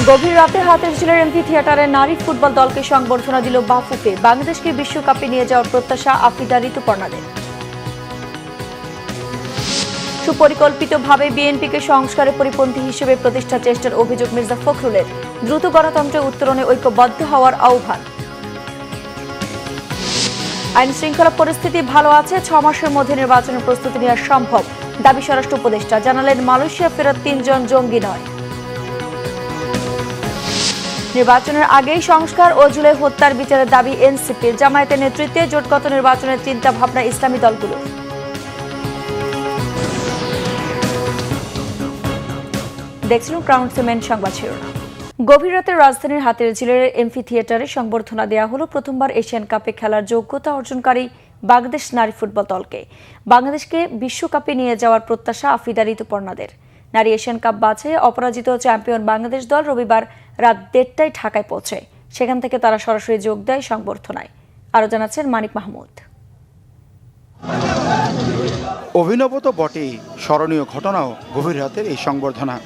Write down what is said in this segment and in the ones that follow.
গভীর রাতে হাতিরঝিলের এমপি থিয়েটারে নারী ফুটবল দলকে সংবর্ধনা দিল বাফুফে। বাংলাদেশকে বিশ্বকাপে নিয়ে যাওয়ার প্রত্যাশা আফ্রিদা ঋতুপর্ণাদের। সুপরিকল্পিতভাবে বিএনপিকে সংস্কারের পরিপন্থী হিসেবে প্রতিষ্ঠার চেষ্টার অভিযোগ মির্জা ফখরুলের। দ্রুত গণতন্ত্রের উত্তরণে ঐক্যবদ্ধ হওয়ার আহ্বান। আইন শৃঙ্খলা পরিস্থিতি ভালো আছে, 6 মাসের মধ্যে নির্বাচনের প্রস্তুতি নেওয়া সম্ভব, দাবি স্বরাষ্ট্র উপদেষ্টা। জানালেন মালয়েশিয়া ফেরত 3 জন জঙ্গি নয়। নির্বাচনের আগেই সংস্কার ও জুলাই হত্যার বিচারের দাবি এনসিপির। জামায়াতের নেতৃত্বে জোটগত নির্বাচনের চিন্তা ভাবনা ইসলামী দলগুলো। দেখছিলেন ক্রাউন সিমেন্ট সংবাদ শিরোনাম। গভীর রাতে রাজধানীর হাতিরঝিলের এমপি থিয়েটারে সংবর্ধনা দেওয়া হলো প্রথমবার এশিয়ান কাপে খেলার যোগ্যতা অর্জনকারী বাংলাদেশ নারী ফুটবল দলকে। বাংলাদেশকে বিশ্বকাপে নিয়ে যাওয়ার প্রত্যাশা আফ্রিদা ঋতুপর্ণাদের। নারী এশিয়ান কাপ বাছাইয়ে অপরাজিত চ্যাম্পিয়ন বাংলাদেশ দল রবিবার রাত 1:30টায় ঢাকায় পৌঁছায়। সেখান থেকে তারা সরাসরি যোগ দেয় সংবর্ধনায়। আরও জানাচ্ছেন মানিক মাহমুদ। অভিনব তো বটেই, স্মরণীয় ঘটনাও গভীর রাতের এই সংবর্ধনা।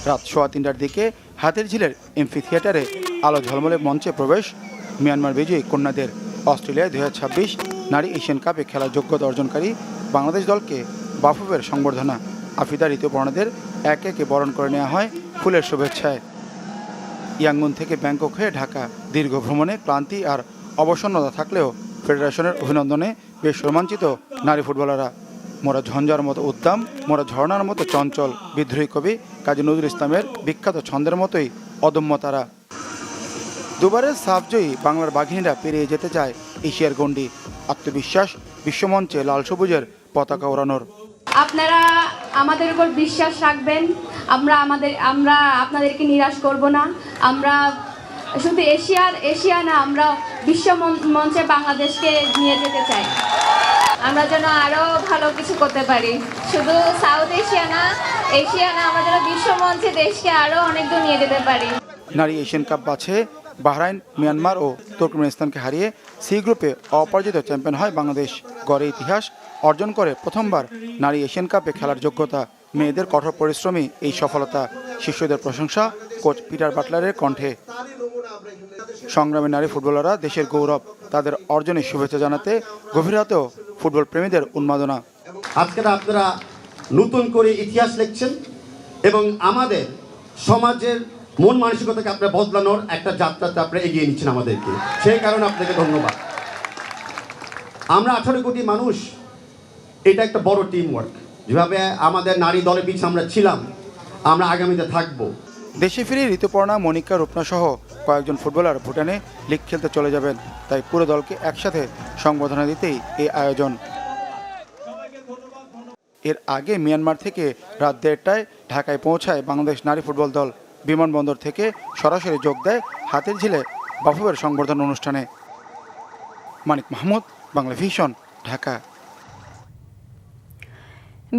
রাত 3:15টার দিকে হাতিরঝিলের এমপি থিয়েটারে আলো ঝলমলে মঞ্চে প্রবেশ মিয়ানমার বিজয়ী কন্যাদের। অস্ট্রেলিয়ায় 2026 নারী এশিয়ান কাপে খেলার যোগ্যতা অর্জনকারী বাংলাদেশ দলকে বাফুফের সংবর্ধনা। আফ্রিদা ঋতুপর্ণাদের একে একে বরণ করে নেওয়া হয় ফুলের শুভেচ্ছায়। ইয়াঙ্গুন থেকে ব্যাংকক হয়ে ঢাকা দীর্ঘ ভ্রমণে ক্লান্তি আর অবসন্নতা থাকলেও ফেডারেশনের অভিনন্দনে বেশ রোমাঞ্চিত নারী ফুটবলাররা। মোরা ঝঞ্ঝার মতো উদ্দাম, মোরা ঝর্ণার মতো চঞ্চল, বিদ্রোহী কবি কাজী নজরুল ইসলামের বিখ্যাত ছন্দের মতোই অদম্য তারা। দুবারের সাফজয়ী বাংলার বাঘিনীরা পেরিয়ে যেতে চায় এশিয়ার গণ্ডি। আত্মবিশ্বাস বিশ্বমঞ্চে লাল সবুজের পতাকা ওড়ানোর। আপনারা আমাদের উপর বিশ্বাস রাখবেন, আমরা আপনাদেরকে নিরাশ করব না। আমরা শুধু এশিয়া না, আমরা বিশ্ব মঞ্চে বাংলাদেশকে নিয়ে যেতে চাই। আমরা যেন আরো ভালো কিছু করতে পারি, শুধু সাউথ এশিয়া না, আমরা যেন বিশ্ব মঞ্চে দেশকে আরো অনেক দূর নিয়ে যেতে পারি। নারী এশিয়ান কাপ বাছে বাহরাইন, মিয়ানমার ও তুর্কমেনিস্তানকে হারিয়ে সি গ্রুপে অপরাজিত চ্যাম্পিয়ন হয় বাংলাদেশ। গড়ে ইতিহাস অর্জন করে প্রথমবার নারী এশিয়ান কাপে খেলার যোগ্যতা। মেয়েদের কঠোর পরিশ্রমী এই সফলতা। শিশুদের প্রশংসা কোচ পিটার বাটলারের কণ্ঠে। সংগ্রামী নারী ফুটবলাররা দেশের গৌরব। তাদের অর্জনে শুভেচ্ছা জানাতে গভীর রাতেও ফুটবল প্রেমীদের উন্মাদনা। আজকে আপনারা নতুন করে ইতিহাস লিখছেন এবং আমাদের সমাজের মন মানসিকতাকে আপনারা বদলানোর একটা যাত্রাতে আপনারা এগিয়ে নিচ্ছেন আমাদেরকে। সেই কারণে আপনাকে ধন্যবাদ। আমরা 18 কোটি মানুষ, এটা একটা বড় টিম ওয়ার্ক। যেভাবে আমাদের নারী দলের পিছনে আমরা ছিলাম, আমরা আগামীতে থাকবো। দেশে ফিরে ঋতুপর্ণা, মনিকা, রূপনা সহ কয়েকজন ফুটবলার ভুটানে লিগ খেলতে চলে যাবেন। তাই পুরো দলকে একসাথে সংবর্ধনা দিতেই এই আয়োজন। এর আগে মিয়ানমার থেকে রাত 1:30টায় ঢাকায় পৌঁছায় বাংলাদেশ নারী ফুটবল দল। বিমানবন্দর থেকে সরাসরি যোগ দেয় হাতিরঝিলে বাফুফের সংবর্ধনা অনুষ্ঠানে। মানিক মাহমুদ, বাংলা ভিশন, ঢাকা।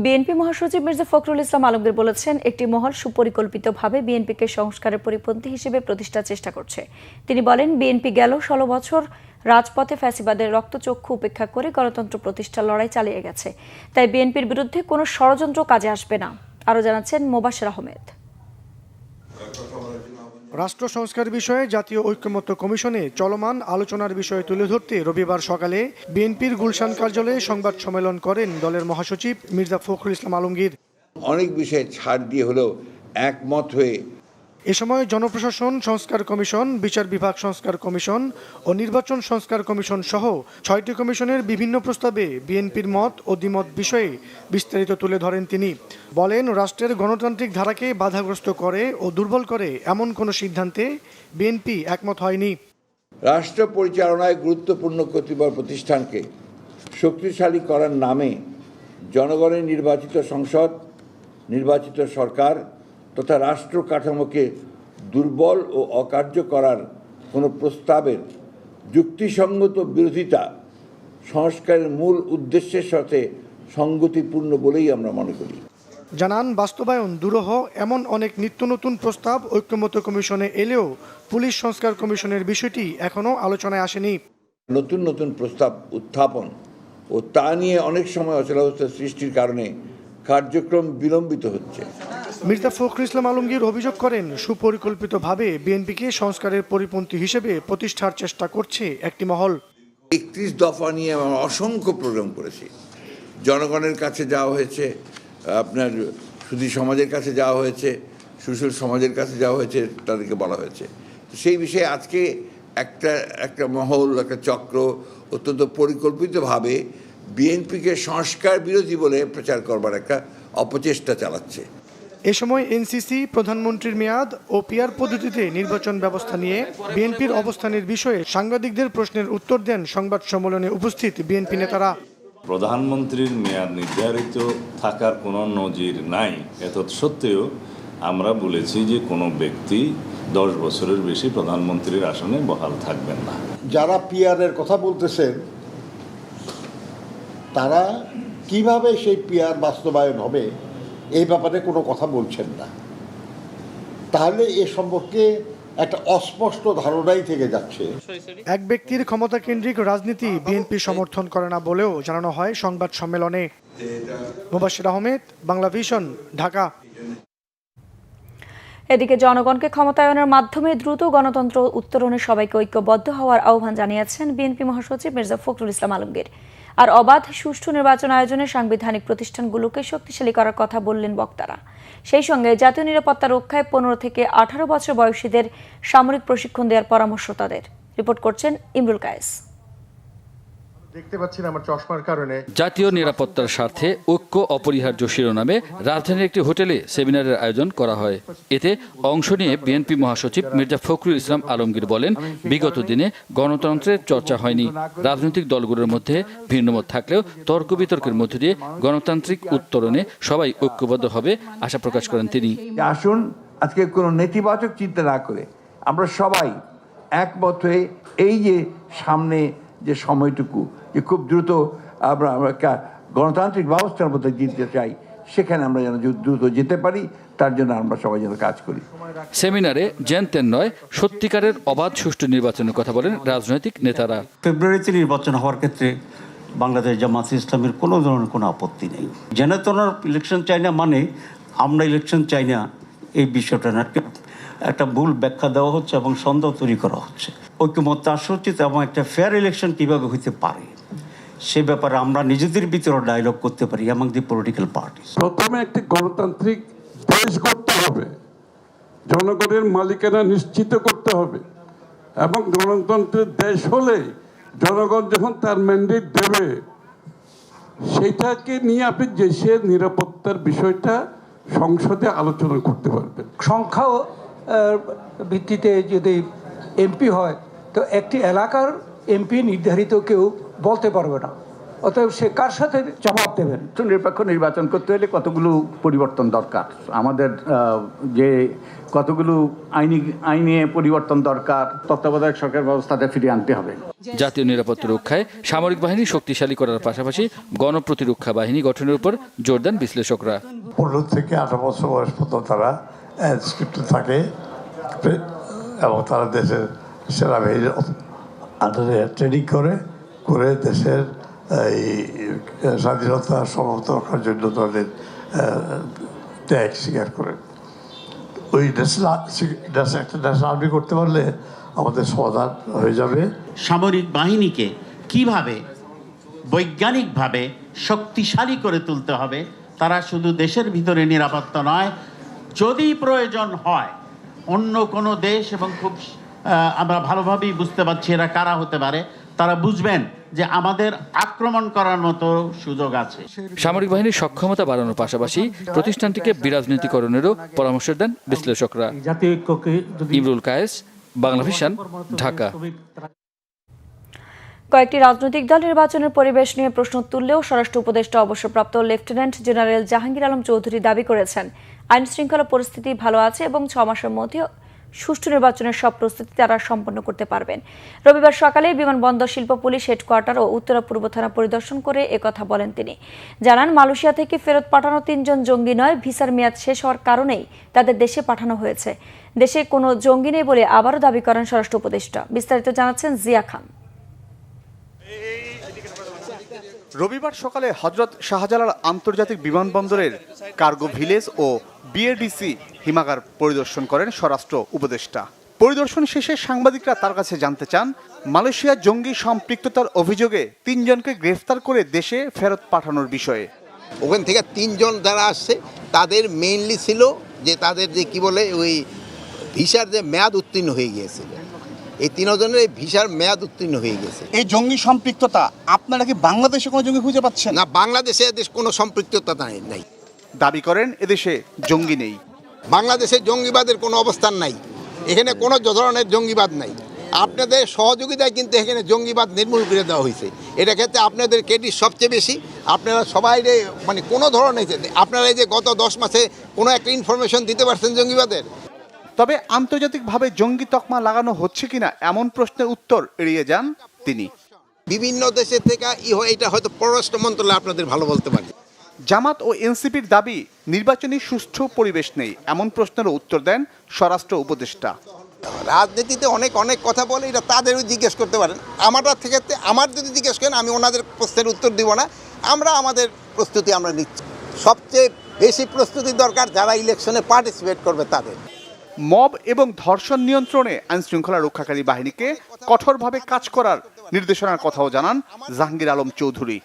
বিএনপি মহাসচিব মির্জা ফখরুল ইসলাম আলমগীর বলেছেন, একটি মহল সুপরিকল্পিতভাবে বিএনপিকে সংস্কারের পরিপন্থী হিসেবে প্রতিষ্ঠার চেষ্টা করছে। তিনি বলেন, বিএনপি গেল 16 বছর রাজপথে ফ্যাসিবাদের রক্তচক্ষু উপেক্ষা করে গণতন্ত্র প্রতিষ্ঠার লড়াই চালিয়ে গেছে। তাই বিএনপির বিরুদ্ধে কোনো ষড়যন্ত্র কাজে আসবে না। আরও জানাচ্ছেন মোবাশ্বের আহমেদ। রাষ্ট্র সংস্কার বিষয়ে জাতীয় ঐক্যমত্য কমিশনে চলমান আলোচনার বিষয়ে তুলে ধরতে রবিবার সকালে বিএনপির গুলশান কার্যালয়ে সংবাদ সম্মেলন করেন দলের মহাসচিব মির্জা ফখরুল ইসলাম আলমগীর। অনেক বিষয়ে ছাড় দিয়ে হলেও একমত হয়ে এ সময় জনপ্রশাসন সংস্কার কমিশন, বিচার বিভাগ সংস্কার কমিশন ও নির্বাচন সংস্কার কমিশন সহ 6টি কমিশনের বিভিন্ন প্রস্তাবে বিএনপির মত ও দ্বিমত বিষয়ে বিস্তারিত তুলে ধরেন তিনি। বলেন, রাষ্ট্রের গণতান্ত্রিক ধারাকে বাধাগ্রস্ত করে ও দুর্বল করে এমন কোনো সিদ্ধান্তে বিএনপি একমত হয়নি। রাষ্ট্র পরিচালনায় গুরুত্বপূর্ণ কর্তৃপক্ষ প্রতিষ্ঠানকে শক্তিশালী করার নামে জনগণের নির্বাচিত সংসদ, নির্বাচিত সরকার তথা রাষ্ট্র কাঠামোকে দুর্বল ও অকার্য করার কোনো প্রস্তাবের যুক্তিসঙ্গত বিরোধিতা সংস্কারের মূল উদ্দেশ্যের সাথে সঙ্গতিপূর্ণ বলেই আমরা মনে করি। জানান, বাস্তবায়ন দুরূহ এমন অনেক নিত্য নতুন প্রস্তাব ঐক্যমত্য কমিশনে এলেও পুলিশ সংস্কার কমিশনের বিষয়টি এখনও আলোচনায় আসেনি। নতুন নতুন প্রস্তাব উত্থাপন ও তা নিয়ে অনেক সময় অচলাবস্থা সৃষ্টির কারণে কার্যক্রম বিলম্বিত হচ্ছে। মির্জা ফখরুল ইসলাম আলমগীর অভিযোগ করেন, সুপরিকল্পিতভাবে বিএনপিকে সংস্কারের পরিপন্থী হিসেবে প্রতিষ্ঠার চেষ্টা করছে একটি মহল। 31 দফা নিয়ে আমরা অসংখ্য প্রোগ্রাম করেছি, জনগণের কাছে যাওয়া হয়েছে, আপনার সুধী সমাজের কাছে যাওয়া হয়েছে, সুশীল সমাজের কাছে যাওয়া হয়েছে, তাদেরকে বলা হয়েছে। তো সেই বিষয়ে আজকে একটা মহল, একটা চক্র অত্যন্ত পরিকল্পিতভাবে বিএনপিকে সংস্কার বিরোধী বলে প্রচার করবার একটা অপচেষ্টা চালাচ্ছে। এ সময় এনসিসি, প্রধানমন্ত্রীর মেয়াদ ও পিআর পদ্ধতিতে নির্বাচন ব্যবস্থা নিয়ে বিএনপির অবস্থানের বিষয়ে সাংবাদিকদের প্রশ্নের উত্তর দেন সংবাদ সম্মেলনে উপস্থিত বিএনপি নেতারা। প্রধানমন্ত্রীর মেয়াদ নির্ধারিত থাকার কোনো নজির নাই। এতৎ সত্ত্বেও আমরা বলেছি যে কোনো ব্যক্তি 10 বছরের বেশি প্রধানমন্ত্রীর আসনে বহাল থাকবেন না। যারা পিআরের কথা বলতেছেন তারা কিভাবে সেই পিআর বাস্তবায়ন হবে এই ব্যাপারে কোনো কথা বলছেন না। তাহলে এ সম্পর্কে একটা অস্পষ্ট ধারণাই থেকে যাচ্ছে। এক ব্যক্তির ক্ষমতা কেন্দ্রিক রাজনীতি বিএনপি সমর্থন করে না বলেও জানানো হয় সংবাদ সম্মেলনে। মুবাশশির আহমেদ, বাংলা ভিশন, ঢাকা। এদিকে জনগণকে ক্ষমতায়নের মাধ্যমে দ্রুত গণতন্ত্র উত্তরণে সবাইকে ঐক্যবদ্ধ হওয়ার আহ্বান জানিয়েছেন বিএনপি মহাসচিব মির্জা ফখরুল ইসলাম আলমগীর। আর অবাধ সুষ্ঠু নির্বাচন আয়োজনে সাংবিধানিক প্রতিষ্ঠানগুলোকে শক্তিশালী করার কথা বললেন বক্তারা। সেই সঙ্গে জাতীয় নিরাপত্তা রক্ষায় 15 থেকে 18 বছর বয়সীদের সামরিক প্রশিক্ষণ দেওয়ার পরামর্শ তাদের। রিপোর্ট করছেন ইমরুল কায়েস। দেখতে পাচ্ছেন আমার চশমার কারণে। জাতীয় নিরাপত্তার স্বার্থে ঐক্য অপরিহার্য শিরোনামে রাজধানীর একটি হোটেলে সেমিনারের আয়োজন করা হয়। এতে অংশ নিয়ে বিএনপি মহাসচিব মির্জা ফখরুল ইসলাম আলমগীর বলেন, বিগত দিনে গণতন্ত্রের চর্চা হয়নি। রাজনৈতিক দলগুলোর মধ্যে ভিন্নমত থাকলেও তর্ক বিতর্কের মধ্য দিয়ে গণতান্ত্রিক উত্তরণে সবাই ঐক্যবদ্ধ হবে আশা প্রকাশ করেন তিনি। আসুন আজকে কোনো নেতিবাচক চিন্তা না করে আমরা সবাই একমত হয়ে এই যে সামনে যে সময়টুকু যে খুব দ্রুত আমরা একটা গণতান্ত্রিক ব্যবস্থার মধ্যে জিততে চাই, সেখানে আমরা যেন দ্রুত যেতে পারি, তার জন্য আমরা সবাই যেন কাজ করি। সেমিনারে জেনতেন নয়, সত্যিকারের অবাধ সুষ্ঠু নির্বাচনের কথা বলেন রাজনৈতিক নেতারা। ফেব্রুয়ারিতে নির্বাচন হওয়ার ক্ষেত্রে বাংলাদেশ জামাত ইসলামের কোনো ধরনের কোনো আপত্তি নেই। জেনাতনার ইলেকশন চাই না মানে আমরা ইলেকশন চাই না, এই বিষয়টা না, একটা ভুল ব্যাখ্যা দেওয়া হচ্ছে এবং সন্দেহ তৈরি করা হচ্ছে। ঐক্যমত্য আসা উচিত এবং একটা ফেয়ার ইলেকশন কীভাবে হইতে পারে সে ব্যাপারে আমরা নিজেদের ভিতরে ডায়লগ করতে পারি এমন দি পলিটিক্যাল পার্টি। প্রথমে একটি গণতান্ত্রিক দেশ গড়তে হবে, জনগণের মালিকানা নিশ্চিত করতে হবে, এবং গণতন্ত্রের দেশ হলে জনগণ যখন তার ম্যান্ডেট দেবে সেইটাকে নিয়ে আপনি দেশের নিরাপত্তার বিষয়টা সংসদে আলোচনা করতে পারবেন। সংখ্যা ভিত্তিতে যদি এমপি হয় তো একটি এলাকার এমপি নির্ধারিত কেউ বলতে পারবে না, অতএব সে কার সাথে জবাব দেবেন। নিরপেক্ষ নির্বাচন করতে হলে কতগুলো পরিবর্তন দরকার, আমাদের যে কতগুলো আইনে পরিবর্তন দরকার, তত্ত্বাবধায়ক সরকার ব্যবস্থাটা ফিরিয়ে আনতে হবে। জাতীয় নিরাপত্তা রক্ষায় সামরিক বাহিনী শক্তিশালী করার পাশাপাশি গণপ্রতিরক্ষা বাহিনী গঠনের উপর জোর দেন বিশ্লেষকরা। 15 থেকে 18 বছর বয়স পর্যন্ত তারা ইনস্ক্রিপ্টে থাকে এবং তারা দেশের সেনাবাহিনীর আন্ডারে ট্রেনিং করে দেশের এই স্বাধীনতা সমর্থ রক্ষার জন্য তাদের ত্যাগ স্বীকার করেন। ওই ন্যাশনাল আর্মি করতে পারলে আমাদের সমাধান হয়ে যাবে। সামরিক বাহিনীকে কিভাবে বৈজ্ঞানিকভাবে শক্তিশালী করে তুলতে হবে, তারা শুধু দেশের ভিতরে নিরাপত্তা নয়, যদি প্রয়োজন হয় অন্য কোনো দেশ, এবং খুব আমরা ভালোভাবেই বুঝতে পারছি এরা কারা হতে পারে, তারা বুঝবেন যে আমাদের আক্রমণ করার মতো সুযোগ আছে। সামরিক বাহিনীর সক্ষমতা বাড়ানোর পাশাপাশি প্রতিষ্ঠানটিকে বিরাজনীতিকরণেরও পরামর্শ দেন বিশ্লেষকরা। ইমরুল কায়েস, বাংলা ভিশন, ঢাকা। কয়েকটি রাজনৈতিক দল নির্বাচনের পরিবেশ নিয়ে প্রশ্ন তুললেও স্বরাষ্ট্র উপদেষ্টা অবসরপ্রাপ্ত লেফটেন্যান্ট জেনারেল জাহাঙ্গীর আলম চৌধুরী দাবি করেছেন, আইন শৃঙ্খলা পরিস্থিতি ভালো আছে এবং 6 মাসের মধ্যে সুষ্ঠু নির্বাচনের সব প্রস্তুতি তারা সম্পন্ন করতে পারবেন। রবিবার সকালে বিমানবন্দর, শিল্প পুলিশ হেডকোয়ার্টার ও উত্তরা পূর্ব থানা পরিদর্শন করে একথা বলেন তিনি। জানান, মালয়েশিয়া থেকে ফেরত পাঠানো 3 জন জঙ্গি নয়, ভিসার মেয়াদ শেষ হওয়ার কারণেই তাদের দেশে পাঠানো হয়েছে। দেশে কোনো জঙ্গি নেই বলে আবারও দাবি করেন স্বরাষ্ট্র উপদেষ্টা। বিস্তারিত জানাচ্ছেন জিয়া খান। রবিবার সকালে হযরত শাহজালাল আন্তর্জাতিক বিমানবন্দরের কার্গো ভিলেজ ও বিএডিসি হিমাগার পরিদর্শন করেন স্বরাষ্ট্র উপদেষ্টা। পরিদর্শন শেষে সাংবাদিকরা তার কাছে জানতে চান মালয়েশিয়া জঙ্গি সম্পৃক্ততার অভিযোগে 3 জনকে গ্রেফতার করে দেশে ফেরত পাঠানোর বিষয়ে। ওখান থেকে 3 জন যারা আসছে তাদের মেইনলি ছিল যে তাদের যে কি বলে ওই ভিসার যে মেয়াদ উত্তীর্ণ হয়ে গিয়েছিল, এই 3 জনের ভিসার মেয়াদ উত্তীর্ণ হয়ে গেছে। এই জঙ্গি সম্পৃক্ততা আপনারা কি বাংলাদেশে কোনো জঙ্গি খুঁজে পাচ্ছেন? না, বাংলাদেশে এদেশ কোনো সম্পৃক্ততা নাই। দাবি করেন এদেশে জঙ্গি নেই। বাংলাদেশে জঙ্গিবাদের কোনো অবস্থান নাই, এখানে কোনো ধরনের জঙ্গিবাদ নাই। আপনাদের সহযোগিতায় কিন্তু এখানে জঙ্গিবাদ নির্মূল করে দেওয়া হয়েছে। এটা ক্ষেত্রে আপনাদের ক্রেডিট সবচেয়ে বেশি। আপনারা সবাই মানে কোনো ধরনের আপনারা এই যে গত 10 মাসে কোনো একটা ইনফরমেশন দিতে পারছেন জঙ্গিবাদের? তবে আন্তর্জাতিকভাবে জঙ্গি তকমা লাগানো হচ্ছে কিনা এমন প্রশ্নের উত্তর এড়িয়ে যান তিনি। বিভিন্ন দেশে থেকে এটা হয়তো পররাষ্ট্র মন্ত্রণালয় আপনাদের ভালো বলতে পারে। জামাত ও এনসিপির দাবি নির্বাচনী সুষ্ঠু পরিবেশ নেই, এমন প্রশ্নের উত্তর দেন স্বরাষ্ট্র উপদেষ্টা। রাজনীতিতে অনেক কথা বলে, এটা তাদেরও জিজ্ঞেস করতে পারেন। আমার যদি জিজ্ঞেস করেন আমি ওনাদের প্রশ্নের উত্তর দিব না। আমরা আমাদের প্রস্তুতি আমরা নিচ্ছি। সবচেয়ে বেশি প্রস্তুতি দরকার যারা ইলেকশনে পার্টিসিপেট করবে তাদের। মব এবং ধর্ষণ নিয়ন্ত্রণে আইনশৃঙ্খলা রক্ষাকারী বাহিনীকে কঠোরভাবে কাজ করার নির্দেশনার কথাও জানান জাহাঙ্গীর আলম চৌধুরী।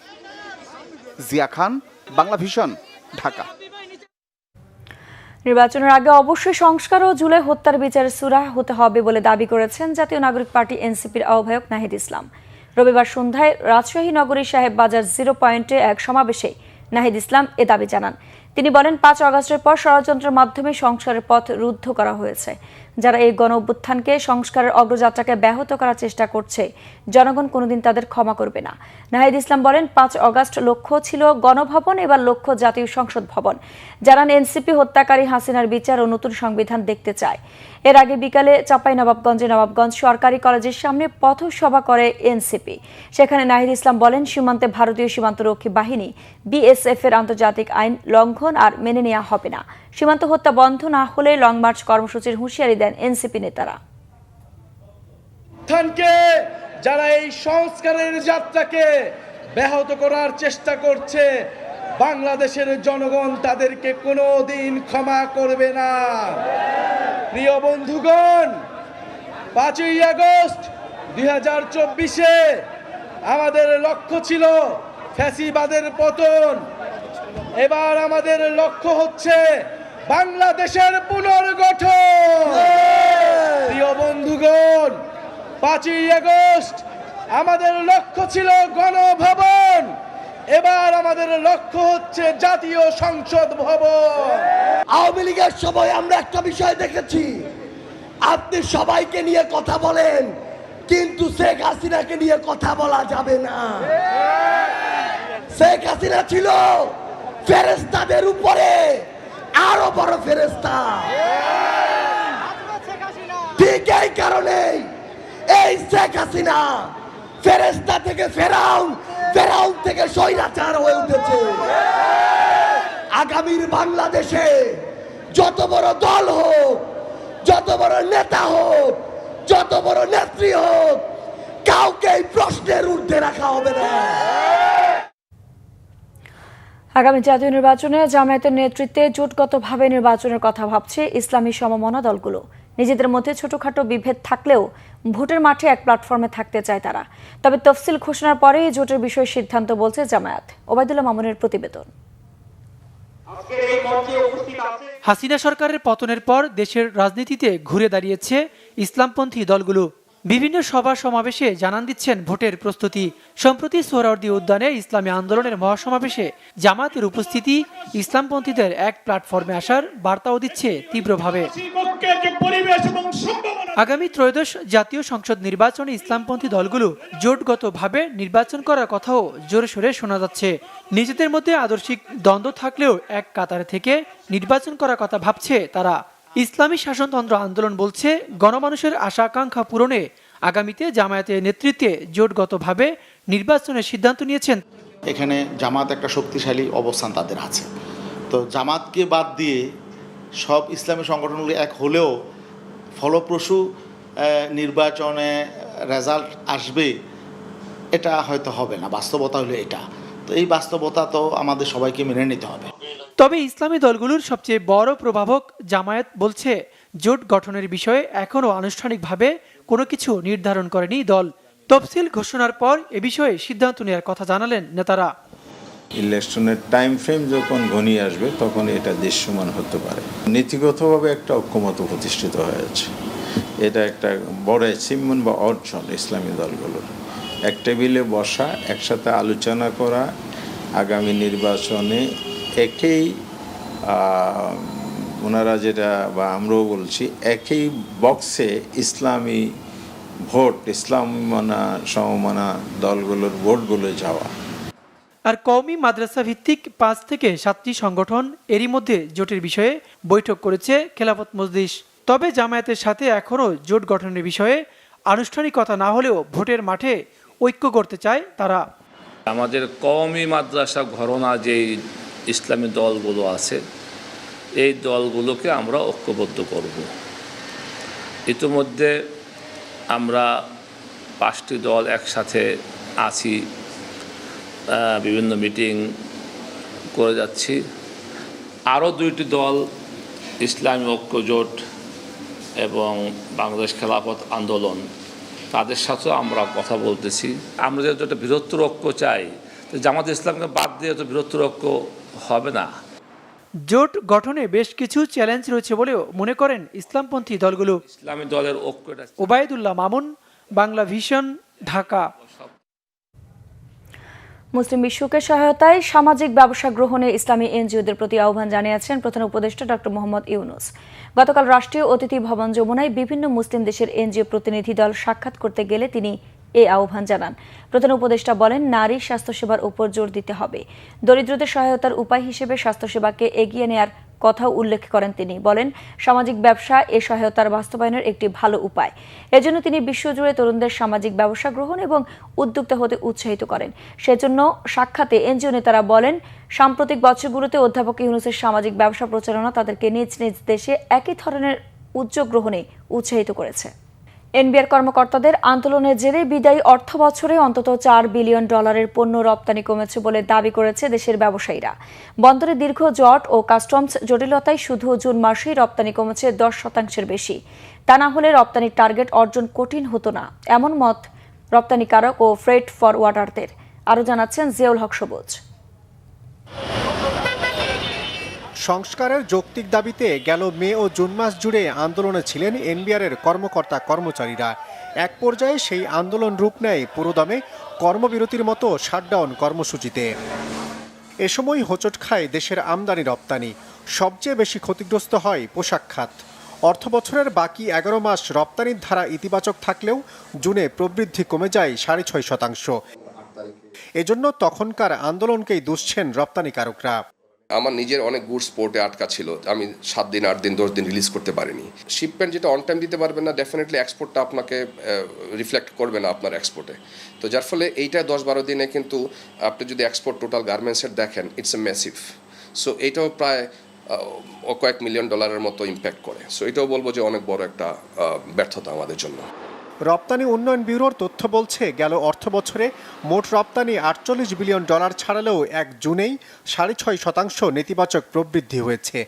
জিয়া খান, বাংলা ভিশন, ঢাকা। নির্বাচনের আগে অবশ্যই সংস্কার ও জুলাই হত্যার বিচার সুরাহ হতে হবে বলে দাবি করেছেন জাতীয় নাগরিক পার্টি এনসিপির আহ্বায়ক নাহিদ ইসলাম। রবিবার সন্ধ্যায় রাজশাহী নগরীর সাহেব বাজার 0 পয়েন্টে এক সমাবেশে নাহিদ ইসলাম এ দাবি জানান। তিনি বলেন 5 আগস্টের পর ষড়যন্ত্রের মাধ্যমে সংস্কারের পথ রুদ্ধ করা হয়েছে। যারা এই গণ অভ্যুত্থানকে সংস্কারের অগ্রযাত্রাকে ব্যাহত করার চেষ্টা করছে, জনগণ কোনোদিন তাদের ক্ষমা করবে না। নাহিদ ইসলাম বলেন 5 আগস্ট লক্ষ্য ছিল গণভবন, এবার লক্ষ্য জাতীয় সংসদ ভবন। জানান এনসিপি হত্যাকারী হাসিনার বিচার ও নতুন সংবিধান দেখতে চায়। এর আগে বিকালে চাঁপাইনবাবগঞ্জে নবাবগঞ্জ সরকারি কলেজের সামনে পথসভা করে এনসিপি। সেখানে নাহিদ ইসলাম বলেন সীমান্তে ভারতীয় সীমান্তরক্ষী বাহিনী বিএসএফ এর আন্তর্জাতিক আইন লঙ্ঘন আর মেনে নেওয়া হবে না। সীমান্ত হত্যা বন্ধ না হলে লং মার্চ কর্মসূচির হুঁশিয়ারি দেন এনসিপি নেতারা। যারা এই সংস্কারের যাত্রাকে ব্যাহত করার চেষ্টা করছে, বাংলাদেশের জনগণ তাদেরকে কোনোদিন ক্ষমা করবে না। প্রিয় বন্ধুগণ, 5ই আগস্ট 2024-এ আমাদের লক্ষ্য ছিল ফ্যাসিবাদের পতন। এবার আমাদের লক্ষ্য হচ্ছে বাংলাদেশের পুনর্গঠন। প্রিয় বন্ধুগণ, 5ই আগস্ট আমাদের লক্ষ্য ছিল গণভবন, এবার আমাদের লক্ষ্য হচ্ছে জাতীয় সংসদ ভবন। আওয়ামী লীগের সময় আমরা একটা বিষয় দেখেছি, আপনি সবাইকে নিয়ে কথা বলেন, কিন্তু শেখ হাসিনাকে নিয়ে কথা বলা যাবে না। শেখ হাসিনা ছিল ফেরেশতাদের উপরে আরো বড় ফেরেশতা। ঠিক এই কারণে এই শেখ হাসিনা ফেরেশতা থেকে ফেরাউন, ফেরাউন থেকে স্বৈরাচার হয়ে উঠেছে। আগামীর বাংলাদেশে যত বড় দল হোক, যত বড় নেতা হোক, যত বড় নেত্রী হোক, কাউকে প্রশ্নের ঊর্ধ্বে রাখা হবে না। আগামী জাতীয় নির্বাচনে জামায়াতের নেতৃত্বে জোটগতভাবে নির্বাচনের কথা ভাবছে ইসলামী সমমনা দলগুলো। নিজেদের মধ্যে ছোটখাটো বিভেদ থাকলেও ভোটের মাঠে এক প্ল্যাটফর্মে থাকতে চায় তারা। তবে তফসিল ঘোষণার পরে জোটের বিষয়ে সিদ্ধান্ত বলছে জামায়াত। ওবায়দুল্লাহ মামুনের প্রতিবেদন। হাসিনা সরকারের পতনের পর দেশের রাজনীতিতে ঘুরে দাঁড়িয়েছে ইসলামপন্থী দলগুলো। বিভিন্ন সভা সমাবেশে জানান দিচ্ছেন ভোটের প্রস্তুতি। সম্প্রতি সোহরাওয়ার্দী উদ্যানে ইসলামী আন্দোলনের মহাসমাবেশে জামায়াতের উপস্থিতি ইসলামপন্থীদের এক প্ল্যাটফর্মে আসার বার্তাও দিচ্ছে তীব্রভাবে। আগামী ত্রয়োদশ জাতীয় সংসদ নির্বাচনে ইসলামপন্থী দলগুলো জোটগতভাবে নির্বাচন করার কথাও জোরে সোরে শোনা যাচ্ছে। নিজেদের মধ্যে আদর্শিক দ্বন্দ্ব থাকলেও এক কাতারে থেকে নির্বাচন করার কথা ভাবছে তারা। ইসলামী শাসনতন্ত্র আন্দোলন বলছে গণমানুষের আশা আকাঙ্ক্ষা পূরণে আগামীতে জামায়াতের নেতৃত্বে জোটগতভাবে নির্বাচনের সিদ্ধান্ত নিয়েছেন। এখানে জামাত একটা শক্তিশালী অবস্থান তাদের আছে, তো জামাতকে বাদ দিয়ে সব ইসলামী সংগঠনগুলো এক হলেও ফলপ্রসূ নির্বাচনে রেজাল্ট আসবে এটা হয়তো হবে না, বাস্তবতা হলো এটা। তো এই বাস্তবতা তো আমাদের সবাইকে মেনে নিতে হবে। তবে ইসলামী দলগুলোর সবচেয়ে বড় প্রভাবক জামায়াত বলছে, জোট গঠনের বিষয়ে এখনও আনুষ্ঠানিকভাবে কোনো কিছু নির্ধারণ করেনি দল। তফসিল ঘোষণার পর এ বিষয়ে সিদ্ধান্ত নেওয়ার কথা জানালেন নেতারা। ইলেকশনের টাইম ফ্রেম যখন ঘনিয়ে আসবে তখন এটা দৃশ্যমান হতে পারে। নীতিগতভাবে একটা ঐক্যমত্য প্রতিষ্ঠিত হয়েছে, এটা একটা বড় অ্যাচিভমেন্ট বা অর্জন ইসলামী দলগুলোর। এক টেবিলে বসা, একসাথে আলোচনা করা, আগামী নির্বাচনে একই ওনারা যেটা বা আমরাও বলছি একই বক্সে ইসলামী ভোট, ইসলামী মানা সমমানা দলগুলোর ভোটগুলো যাওয়া। আর কওমি মাদ্রাসা ভিত্তিক 5 থেকে 7টি সংগঠন এরই মধ্যে জোটের বিষয়ে বৈঠক করেছে খেলাফত মজলিস। তবে জামায়াতের সাথে এখনও জোট গঠনের বিষয়ে আনুষ্ঠানিকতা না হলেও ভোটের মাঠে ঐক্য করতে চায় তারা। আমাদের কওমি মাদ্রাসা ঘরানা যে ইসলামী দলগুলো আছে, এই দলগুলোকে আমরা ঐক্যবদ্ধ করব। ইতিমধ্যে আমরা 5টি দল একসাথে আছি, বিভিন্ন মিটিং করে যাচ্ছি। আরও 2টি দল ইসলামী ঐক্য জোট এবং বাংলাদেশ খেলাফত আন্দোলন, তাদের সাথেও আমরা কথা বলতেছি। আমরা যেহেতু একটা বৃহত্তর ঐক্য চাই, তো জামাত ইসলামকে বাদ দিয়ে তো বৃহত্তর ঐক্য হবে না। জোট গঠনে বেশ কিছু চ্যালেঞ্জ রয়েছে বলেও মনে করেন ইসলামপন্থী দলগুলো। ইসলামী দলের ঐক্যটা। ওবায়দুল্লাহ মামুন, বাংলা ভিশন, ঢাকা। মুসলিম বিশ্বকে সহায়তায় সামাজিক ব্যবসা গ্রহণে ইসলামী এনজিওদের প্রতি আহ্বান জানিয়েছেন প্রধান উপদেষ্টা ডক্টর মোহাম্মদ ইউনূস। গতকাল রাষ্ট্রীয় অতিথি ভবন যমুনায় বিভিন্ন মুসলিম দেশের এনজিও প্রতিনিধি দল সাক্ষাৎ করতে গেলে তিনি এই আহ্বান জানান। প্রধান উপদেষ্টা বলেন, নারী স্বাস্থ্যসেবার উপর জোর দিতে হবে। দরিদ্রদের সহায়তার উপায় হিসেবে স্বাস্থ্যসেবাকে এগিয়ে নেয়ার কথাও উল্লেখ করেন তিনি। বলেন, সামাজিক ব্যবসা এ সহায়তার বাস্তবায়নের একটি ভালো উপায়। এজন্য তিনি বিশ্বজুড়ে তরুণদের সামাজিক ব্যবসা গ্রহণ এবং উদ্যোক্তা হতে উৎসাহিত করেন। সেজন্য সাক্ষাতে এনজিও নেতারা বলেন, সাম্প্রতিক বছরগুলোতে অধ্যাপক ইউনূসের সামাজিক ব্যবসা প্রচারণা তাদেরকে নিজ নিজ দেশে একই ধরনের উদ্যোগ গ্রহণে উৎসাহিত করেছে। এনবিআর কর্মকর্তাদের আন্দোলনের জেরে বিদায়ী অর্থ বছরে অন্তত $4 বিলিয়ন পণ্য রপ্তানি কমেছে বলে দাবি করেছে দেশের ব্যবসায়ীরা। বন্দরে দীর্ঘ জট ও কাস্টমস জটিলতায় শুধু জুন মাসেই রপ্তানি কমেছে 10% বেশি। তা না হলে রপ্তানির টার্গেট অর্জন কঠিন হতো না, এমন মত রপ্তানিকারক ও ফ্রেট ফরওয়ার্ডারদের। আরও জানাচ্ছেন জিয়াউল হক সবুজ। সংস্কারের যৌক্তিক দাবিতে গেল মে ও জুন মাস জুড়ে আন্দোলনে ছিলেন এনবিআরের কর্মকর্তা কর্মচারীরা। এক পর্যায়ে সেই আন্দোলন রূপ নেয় পুরোদমে কর্মবিরতির মতো শাটডাউন কর্মসূচিতে। এ সময় হোঁচট খায় দেশের আমদানি রপ্তানি। সবচেয়ে বেশি ক্ষতিগ্রস্ত হয় পোশাক খাত। অর্থবছরের বাকি 11 মাস রপ্তানির ধারা ইতিবাচক থাকলেও জুনে প্রবৃদ্ধি কমে যায় 6.5%। এজন্য তখনকার আন্দোলনকেই দুষছেন রপ্তানিকারকরা। আমার নিজের অনেক গুডস পোর্টে আটকা ছিল, আমি 7 দিন 8 দিন 10 দিন রিলিজ করতে পারিনি। শিপমেন্ট যেটা অন টাইম দিতে পারবেন না, ডেফিনেটলি এক্সপোর্টটা আপনাকে রিফ্লেক্ট করবে না আপনার এক্সপোর্টে। তো যার ফলে এইটা 10-12 দিনে কিন্তু আপনি যদি এক্সপোর্ট টোটাল গার্মেন্টসের দেখেন, ইটস এ ম্যাসিভ। সো এইটাও প্রায় কয়েক $1 মিলিয়ন মতো ইম্প্যাক্ট করে। সো এটাও বলবো যে অনেক বড় একটা ব্যর্থতা আমাদের জন্য। রপ্তানি উন্নয়ন ব্যুরোর তথ্য বলছে, গেল অর্থ বছরে মোট রপ্তানি $48 বিলিয়ন ছাড়ালেও 1 জুনেই 6.5% নেতিবাচক প্রবৃদ্ধি হয়েছে।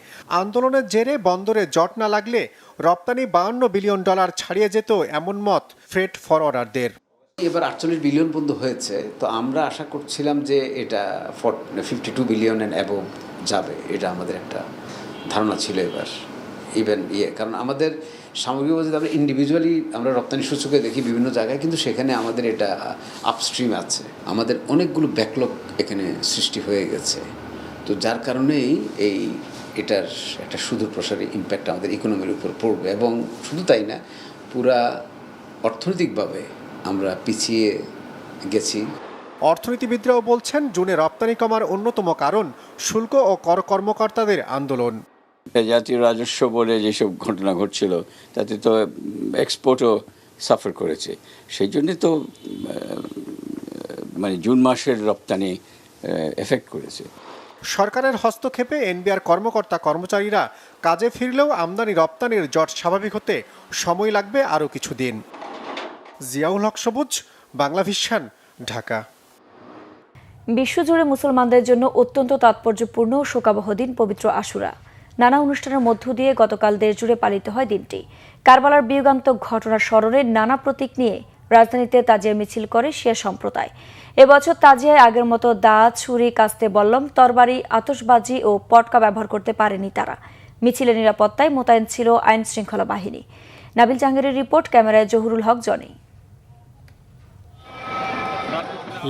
আন্দোলনের জেরে বন্দরে জট না লাগলে রপ্তানি $52 বিলিয়ন ছাড়িয়ে যেত, এমন মত ফ্রেট ফরওয়ার্ডারদের। এবার 48 বিলিয়ন পর্যন্ত হয়েছে, তো আমরা আশা করছিলাম যে এটা 52 বিলিয়ন এন্ড অ্যাবভ যাবে, এটা আমাদের একটা ধারণা ছিল। এবার ইভেন কারণ আমাদের সামগ্রিকভাবে যদি আমরা ইন্ডিভিজুয়ালি আমরা রপ্তানি সূচকে দেখি বিভিন্ন জায়গায়, কিন্তু সেখানে আমাদের এটা আপস্ট্রিম আছে, আমাদের অনেকগুলো ব্যাকলগ এখানে সৃষ্টি হয়ে গেছে। তো যার কারণেই এটার একটা সুদূর প্রসারী ইম্প্যাক্ট আমাদের ইকোনমির উপর পড়বে, এবং শুধু তাই না, পুরা অর্থনৈতিকভাবে আমরা পিছিয়ে গেছি। অর্থনীতিবিদরাও বলছেন, জুনে রপ্তানি কমার অন্যতম কারণ শুল্ক ও কর কর্মকর্তাদের আন্দোলন। জাতীয় রাজস্ব বোর্ডে যেসব ঘটনা ঘটছিল তাতে তো এক্সপোর্টও সাফার করেছে। সেই জন্যে তো মানে জুন মাসের রপ্তানি এফেক্ট করেছে। সরকারের হস্তক্ষেপে এনবিআর কর্মকর্তা কর্মচারীরা কাজে ফিরলেও আমদানি রপ্তানির জট স্বাভাবিক হতে সময় লাগবে আরও কিছুদিন। জিয়াউল হক সবুজ, বাংলা ভিশন, ঢাকা। বিশ্বজুড়ে মুসলমানদের জন্য অত্যন্ত তাৎপর্যপূর্ণ ও শোকাবহ দিন পবিত্র আশুরা। নানা অনুষ্ঠানের মধ্য দিয়ে গতকাল দেশজুড়ে পালিত হয় দিনটি। কারবালার বিয়োগান্তক ঘটনার স্মরণে নানা প্রতীক নিয়ে রাজধানীতে তাজিয়া মিছিল করে শিয়া সম্প্রদায়। এবছর তাজিয়ায় আগের মতো দা, ছুরি, কাস্তে বল্লম, তরবারি, আতশবাজি ও পটকা ব্যবহার করতে পারেনি তারা। মিছিলের নিরাপত্তায় মোতায়েন ছিল আইন শৃঙ্খলা বাহিনী। নাবিল জাহাঙ্গীরের রিপোর্ট, ক্যামেরায় জহুরুল হক জনি।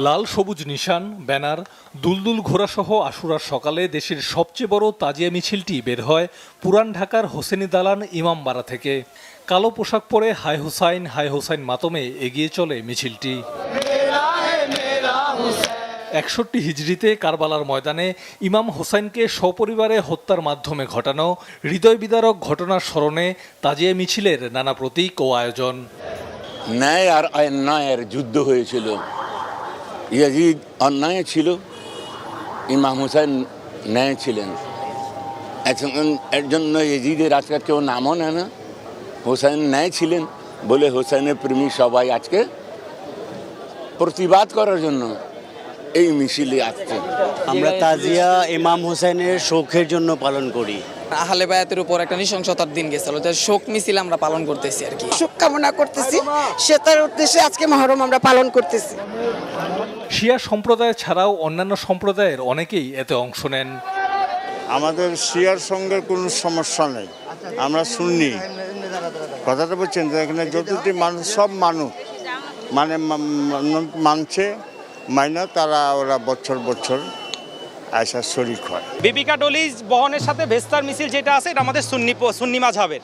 লাল সবুজ নিশান, ব্যানার, দুলদুল ঘোড়াসহ আশুরার সকালে দেশের সবচেয়ে বড় তাজিয়া মিছিলটি বের হয় পুরান ঢাকার হোসেনি দালান ইমামবাড়া থেকে। কালো পোশাক পরে হাই হুসাইন মাতমে এগিয়ে চলে মিছিলটি। ৬১ হিজরিতে কারবালার ময়দানে ইমাম হোসাইনকে সপরিবারে হত্যার মাধ্যমে ঘটানো হৃদয় বিদারক ঘটনার স্মরণে তাজিয়া মিছিলের নানা প্রতীক ও আয়োজন। ন্যায় আর অন্যায়ের যুদ্ধ হয়েছিল। ইয়াজিদ অন্যায় ছিল, ইমাম হোসেন ন্যায় ছিলেন। এর জন্য ইয়াজিদের আজকে কেউ নামও নেয় না। হোসেন ন্যায় ছিলেন বলে হোসেনের প্রেমী সবাই আজকে প্রতিবাদ করার জন্য এই মিছিলে আসছে। আমরা তাজিয়া ইমাম হোসেনের শোকের জন্য পালন করি। আহলে বায়াতের উপর একটা নৃশংসতার দিন গেছিল, শোক মিছিল আমরা পালন করতেছি আর কি, শোক কামনা করতেছি। সেটার উদ্দেশ্যে আজকে মহরম আমরা পালন করতেছি। শিয়া সম্প্রদায় ছাড়াও অন্যান্য সম্প্রদায়ের অনেকেই এতে অংশ নেন। আমাদের শিয়ার সঙ্গে কোনো সমস্যা নেই, আমরা সুন্নি। কথাটা বলছেন যে এখানে যতটি মানুষ, সব মানুষ মানে মানছে মাইনা, তারা ওরা বছর বছর আয়সা শরীক হয়। বেবিকা ডলিজ বহনের সাথে ভেস্তার মিছিল যেটা আছে এটা আমাদের সুন্নি মাযহাবের।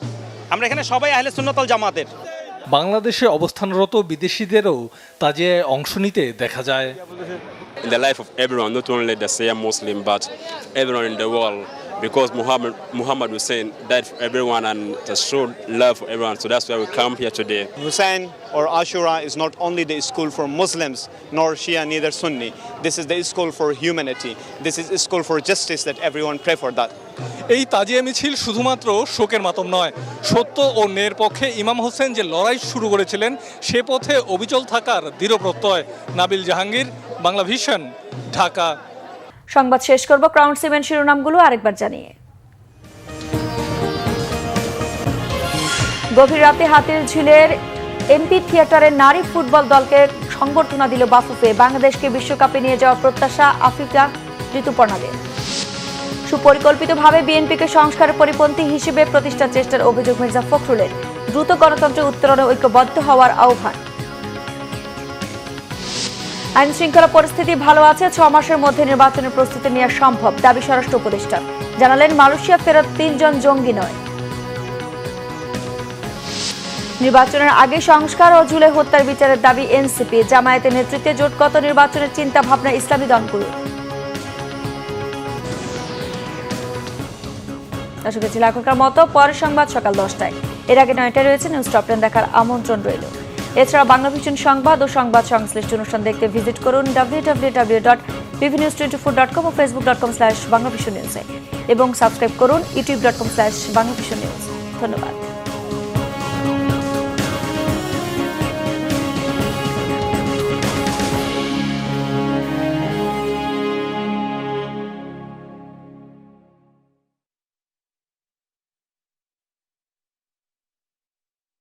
আমরা এখানে সবাই আহলে সুন্নাত ওয়াল জামাতের। বাংলাদেশে অবস্থানরত বিদেশিদেরও তাজিয়ায় অংশ নিতে দেখা যায়। In the life of everyone, not only the Shia Muslim but everyone in the world, because Muhammad Hussein died for everyone and to show love for everyone. So that's why we come here today. Hussein or Ashura is not only the school for Muslims nor Shia, neither Sunni. This is the school for humanity. This is a school for justice that everyone pray for that. এই তাজিয়া মিছিল শুধুমাত্র শোকের মাতম নয়, সত্য ও ন্যায়ের পক্ষে ইমাম হোসেন যে লড়াই শুরু করেছিলেন সে পথে অবিচল থাকার দৃঢ় প্রত্যয়। নাবিল জাহাঙ্গীর, বাংলা ভিশন, ঢাকা। সংবাদ শেষ করব ক্রাউন সিমেন্ট শিরোনামগুলো আরেকবার জানিয়ে। গভীর রাতে হাতির ঝিলের এমপি থিয়েটারে নারী ফুটবল দলকে সংবর্ধনা দিল বাফুফে। বাংলাদেশকে বিশ্বকাপে নিয়ে যাওয়ার প্রত্যাশা আফ্রিকা ঋতুপর্ণাদের। সুপরিকল্পিতভাবে বিএনপিকে সংস্কারের পরিপন্থী হিসেবে প্রতিষ্ঠার চেষ্টার অভিযোগ মির্জা ফখরুলের। দ্রুত গণতন্ত্রের উত্তরণে ঐক্যবদ্ধ হওয়ার আহ্বান। আইন শৃঙ্খলা পরিস্থিতি ভালো আছে, 6 মাসের মধ্যে নির্বাচনের প্রস্তুতি নেওয়া সম্ভব, দাবি স্বরাষ্ট্র উপদেষ্টা। জানালেন মালয়েশিয়া ফেরত 3 জন জঙ্গি নয়। নির্বাচনের আগে সংস্কার ও জুলাই হত্যার বিচারের দাবি এনসিপি। জামায়াতের নেতৃত্বে জোটগত নির্বাচনের চিন্তা ভাবনা ইসলামী দলগুলো। দর্শক ছিল এখনকার মতো, পরের সংবাদ সকাল 10টায়। এর আগে 9টায় রয়েছে নিউজ টপ 10 দেখার আমন্ত্রণ রইল। এছাড়া বাংলা ভিশন সংবাদ ও সংবাদ সংশ্লিষ্ট অনুষ্ঠান দেখতে ভিজিট করুন www.bvnews24.com ও facebook.com/banglavisionnews এবং সাবস্ক্রাইব করুন youtube.com/banglavisionnews। ধন্যবাদ।